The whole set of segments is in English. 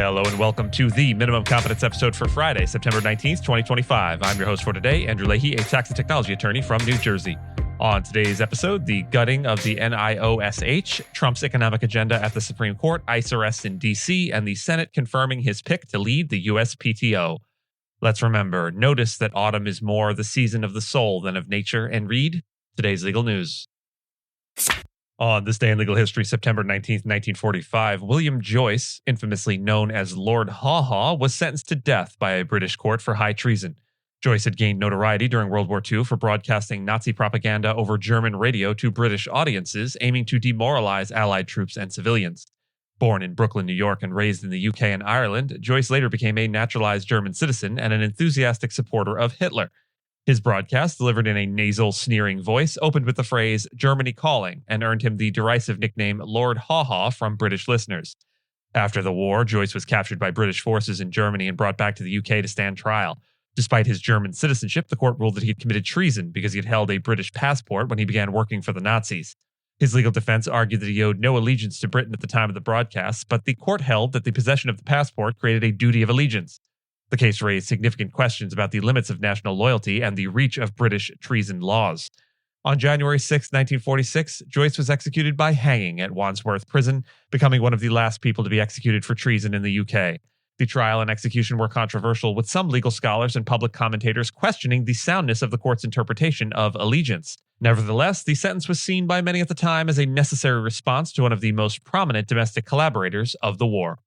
Hello and welcome to the Minimum Competence episode for Friday, September 19th, 2025. I'm your host for today, Andrew Leahy, a tax and technology attorney from New Jersey. On today's episode, the gutting of the NIOSH, Trump's economic agenda at the Supreme Court, ICE arrests in D.C., and the Senate confirming his pick to lead the USPTO. Let's remember, notice that autumn is more the season of the soul than of nature, and read today's legal news. On this day in legal history, September 19th, 1945, William Joyce, infamously known as Lord Haw-Haw, was sentenced to death by a British court for high treason. Joyce had gained notoriety during World War II for broadcasting Nazi propaganda over German radio to British audiences, aiming to demoralize Allied troops and civilians. Born in Brooklyn, New York, and raised in the UK and Ireland, Joyce later became a naturalized German citizen and an enthusiastic supporter of Hitler. His broadcast, delivered in a nasal, sneering voice, opened with the phrase, "Germany calling," and earned him the derisive nickname Lord Haw-Haw from British listeners. After the war, Joyce was captured by British forces in Germany and brought back to the UK to stand trial. Despite his German citizenship, the court ruled that he had committed treason because he had held a British passport when he began working for the Nazis. His legal defense argued that he owed no allegiance to Britain at the time of the broadcast, but the court held that the possession of the passport created a duty of allegiance. The case raised significant questions about the limits of national loyalty and the reach of British treason laws. On January 6, 1946, Joyce was executed by hanging at Wandsworth Prison, becoming one of the last people to be executed for treason in the UK. The trial and execution were controversial, with some legal scholars and public commentators questioning the soundness of the court's interpretation of allegiance. Nevertheless, the sentence was seen by many at the time as a necessary response to one of the most prominent domestic collaborators of the war.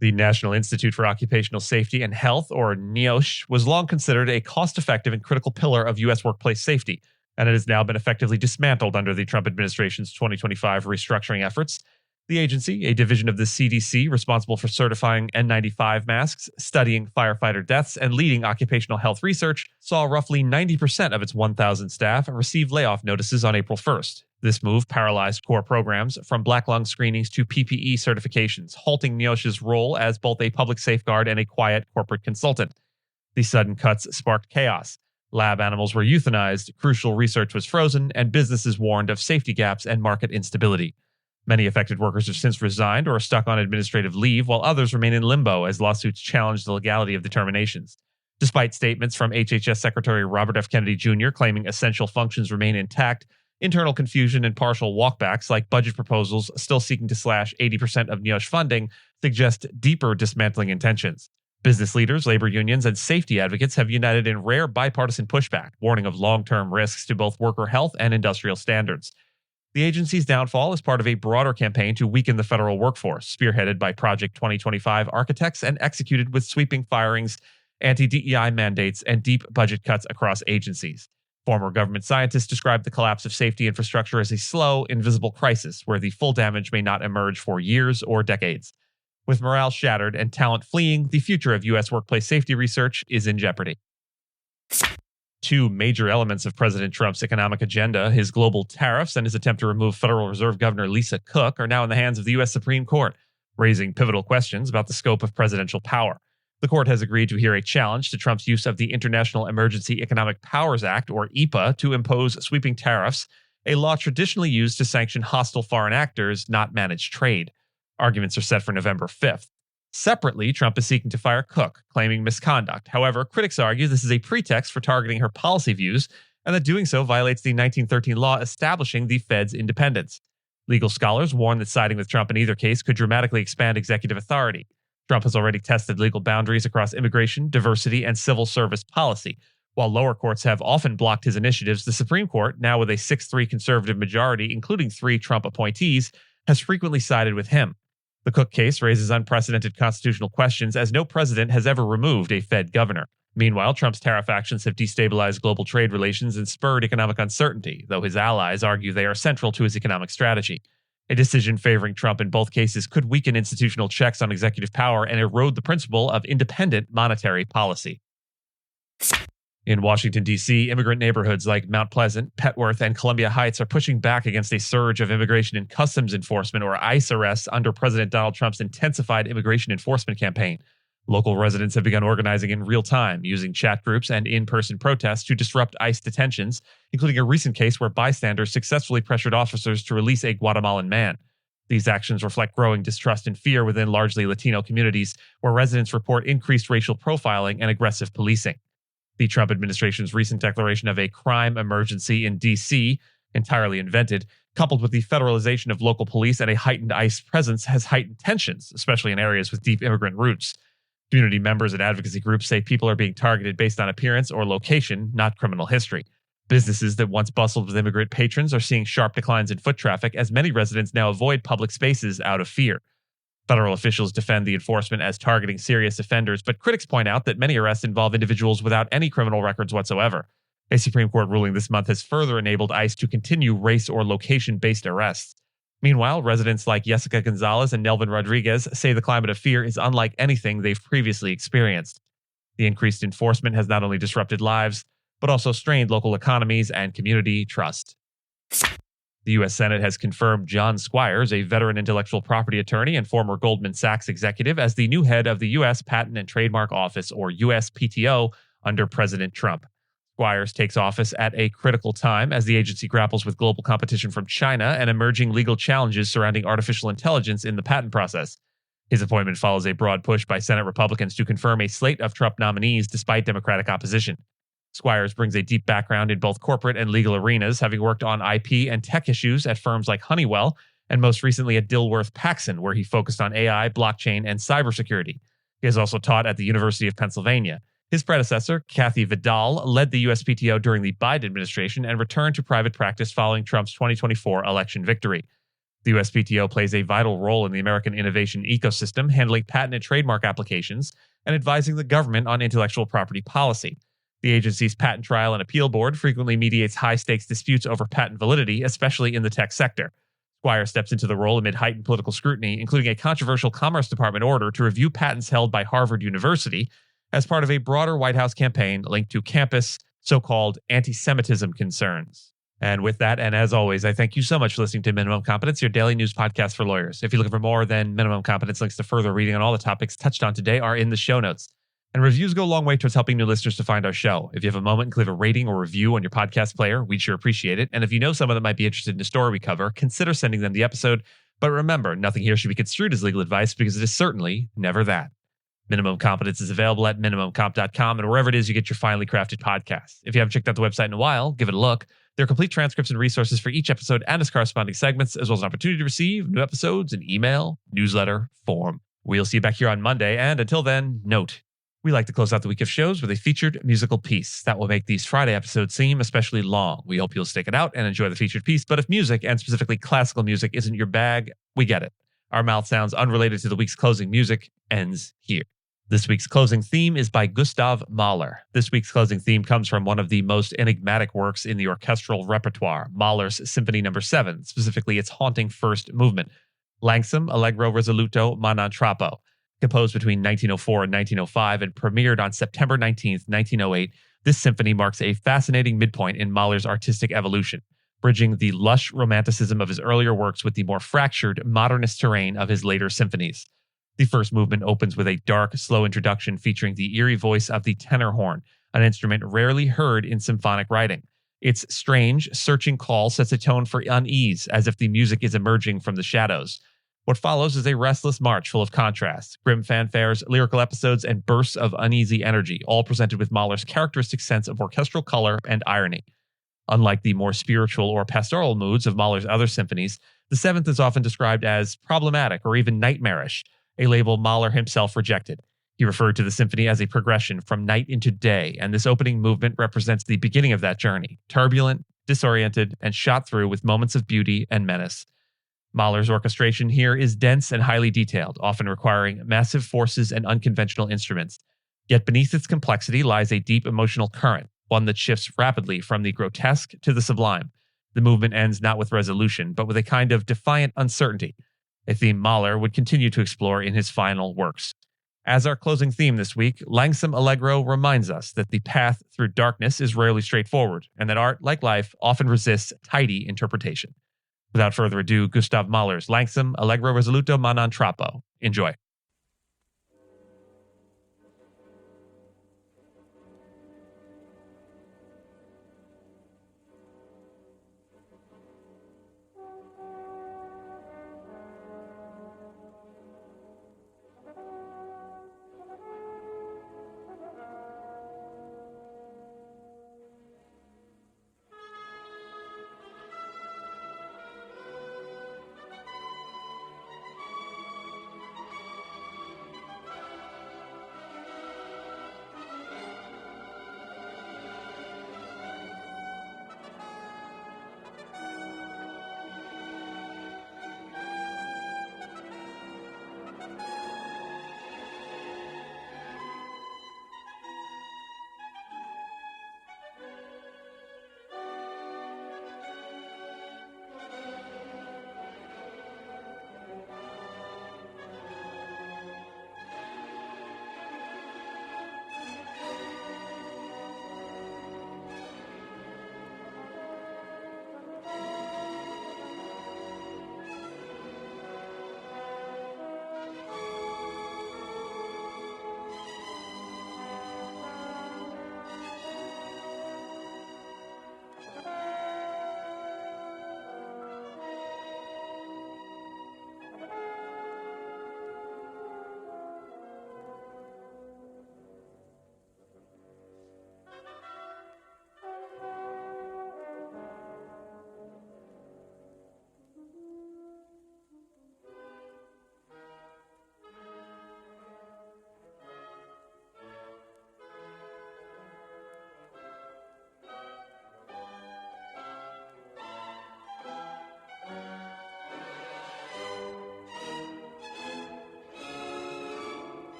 The National Institute for Occupational Safety and Health, or NIOSH, was long considered a cost-effective and critical pillar of U.S. workplace safety, and it has now been effectively dismantled under the Trump administration's 2025 restructuring efforts. The agency, a division of the CDC responsible for certifying N95 masks, studying firefighter deaths, and leading occupational health research, saw roughly 90% of its 1,000 staff receive layoff notices on April 1st. This move paralyzed core programs, from black lung screenings to PPE certifications, halting NIOSH's role as both a public safeguard and a quiet corporate consultant. The sudden cuts sparked chaos. Lab animals were euthanized, crucial research was frozen, and businesses warned of safety gaps and market instability. Many affected workers have since resigned or are stuck on administrative leave, while others remain in limbo as lawsuits challenge the legality of the terminations. Despite statements from HHS Secretary Robert F. Kennedy Jr. claiming essential functions remain intact, internal confusion and partial walkbacks, like budget proposals still seeking to slash 80% of NIOSH funding, suggest deeper dismantling intentions. Business leaders, labor unions, and safety advocates have united in rare bipartisan pushback, warning of long-term risks to both worker health and industrial standards. The agency's downfall is part of a broader campaign to weaken the federal workforce, spearheaded by Project 2025 architects and executed with sweeping firings, anti-DEI mandates, and deep budget cuts across agencies. Former government scientists described the collapse of safety infrastructure as a slow, invisible crisis where the full damage may not emerge for years or decades. With morale shattered and talent fleeing, the future of U.S. workplace safety research is in jeopardy. Two major elements of President Trump's economic agenda, his global tariffs and his attempt to remove Federal Reserve Governor Lisa Cook, are now in the hands of the U.S. Supreme Court, raising pivotal questions about the scope of presidential power. The court has agreed to hear a challenge to Trump's use of the International Emergency Economic Powers Act, or EPA, to impose sweeping tariffs, a law traditionally used to sanction hostile foreign actors, not manage trade. Arguments are set for November 5th. Separately, Trump is seeking to fire Cook, claiming misconduct. However, critics argue this is a pretext for targeting her policy views, and that doing so violates the 1913 law establishing the Fed's independence. Legal scholars warn that siding with Trump in either case could dramatically expand executive authority. Trump has already tested legal boundaries across immigration, diversity, and civil service policy. While lower courts have often blocked his initiatives, the Supreme Court, now with a 6-3 conservative majority, including 3 Trump appointees, has frequently sided with him. The Cook case raises unprecedented constitutional questions, as no president has ever removed a Fed governor. Meanwhile, Trump's tariff actions have destabilized global trade relations and spurred economic uncertainty, though his allies argue they are central to his economic strategy. A decision favoring Trump in both cases could weaken institutional checks on executive power and erode the principle of independent monetary policy. In Washington, D.C., immigrant neighborhoods like Mount Pleasant, Petworth, and Columbia Heights are pushing back against a surge of Immigration and Customs Enforcement, or ICE, arrests under President Donald Trump's intensified immigration enforcement campaign. Local residents have begun organizing in real time, using chat groups and in-person protests to disrupt ICE detentions, including a recent case where bystanders successfully pressured officers to release a Guatemalan man. These actions reflect growing distrust and fear within largely Latino communities, where residents report increased racial profiling and aggressive policing. The Trump administration's recent declaration of a crime emergency in D.C., entirely invented, coupled with the federalization of local police and a heightened ICE presence, has heightened tensions, especially in areas with deep immigrant roots. Community members and advocacy groups say people are being targeted based on appearance or location, not criminal history. Businesses that once bustled with immigrant patrons are seeing sharp declines in foot traffic as many residents now avoid public spaces out of fear. Federal officials defend the enforcement as targeting serious offenders, but critics point out that many arrests involve individuals without any criminal records whatsoever. A Supreme Court ruling this month has further enabled ICE to continue race or location-based arrests. Meanwhile, residents like Jessica Gonzalez and Nelvin Rodriguez say the climate of fear is unlike anything they've previously experienced. The increased enforcement has not only disrupted lives, but also strained local economies and community trust. The U.S. Senate has confirmed John Squires, a veteran intellectual property attorney and former Goldman Sachs executive, as the new head of the U.S. Patent and Trademark Office, or USPTO, under President Trump. Squires takes office at a critical time as the agency grapples with global competition from China and emerging legal challenges surrounding artificial intelligence in the patent process. His appointment follows a broad push by Senate Republicans to confirm a slate of Trump nominees despite Democratic opposition. Squires brings a deep background in both corporate and legal arenas, having worked on IP and tech issues at firms like Honeywell, and most recently at Dilworth-Paxson, where he focused on AI, blockchain, and cybersecurity. He has also taught at the University of Pennsylvania. His predecessor, Kathy Vidal, led the USPTO during the Biden administration and returned to private practice following Trump's 2024 election victory. The USPTO plays a vital role in the American innovation ecosystem, handling patent and trademark applications and advising the government on intellectual property policy. The agency's Patent Trial and Appeal Board frequently mediates high-stakes disputes over patent validity, especially in the tech sector. Squire steps into the role amid heightened political scrutiny, including a controversial Commerce Department order to review patents held by Harvard University as part of a broader White House campaign linked to campus, so-called anti-Semitism concerns. And with that, and as always, I thank you so much for listening to Minimum Competence, your daily news podcast for lawyers. If you're looking for more than Minimum Competence, links to further reading on all the topics touched on today are in the show notes. And reviews go a long way towards helping new listeners to find our show. If you have a moment, leave a rating or review on your podcast player. We'd sure appreciate it. And if you know someone that might be interested in the story we cover, consider sending them the episode. But remember, nothing here should be construed as legal advice because it is certainly never that. Minimum Competence is available at minimumcomp.com and wherever it is you get your finely crafted podcasts. If you haven't checked out the website in a while, give it a look. There are complete transcripts and resources for each episode and its corresponding segments, as well as an opportunity to receive new episodes in email, newsletter, form. We'll see you back here on Monday. And until then, note, we like to close out the week of shows with a featured musical piece that will make these Friday episodes seem especially long. We hope you'll stick it out and enjoy the featured piece. But if music, and specifically classical music, isn't your bag, we get it. Our mouth sounds unrelated to the week's closing music ends here. This week's closing theme is by Gustav Mahler. This week's closing theme comes from one of the most enigmatic works in the orchestral repertoire, Mahler's Symphony No. 7, specifically its haunting first movement, Langsam Allegro Risoluto ma non troppo. Composed between 1904 and 1905 and premiered on September 19, 1908, this symphony marks a fascinating midpoint in Mahler's artistic evolution, bridging the lush romanticism of his earlier works with the more fractured modernist terrain of his later symphonies. The first movement opens with a dark, slow introduction featuring the eerie voice of the tenor horn, an instrument rarely heard in symphonic writing. Its strange, searching call sets a tone for unease, as if the music is emerging from the shadows. What follows is a restless march full of contrasts, grim fanfares, lyrical episodes, and bursts of uneasy energy, all presented with Mahler's characteristic sense of orchestral color and irony. Unlike the more spiritual or pastoral moods of Mahler's other symphonies, the seventh is often described as problematic or even nightmarish, a label Mahler himself rejected. He referred to the symphony as a progression from night into day, and this opening movement represents the beginning of that journey, turbulent, disoriented, and shot through with moments of beauty and menace. Mahler's orchestration here is dense and highly detailed, often requiring massive forces and unconventional instruments. Yet beneath its complexity lies a deep emotional current, one that shifts rapidly from the grotesque to the sublime. The movement ends not with resolution, but with a kind of defiant uncertainty, a theme Mahler would continue to explore in his final works. As our closing theme this week, Langsam Allegro reminds us that the path through darkness is rarely straightforward, and that art, like life, often resists tidy interpretation. Without further ado, Gustav Mahler's Langsam Allegro Risoluto ma non troppo. Enjoy.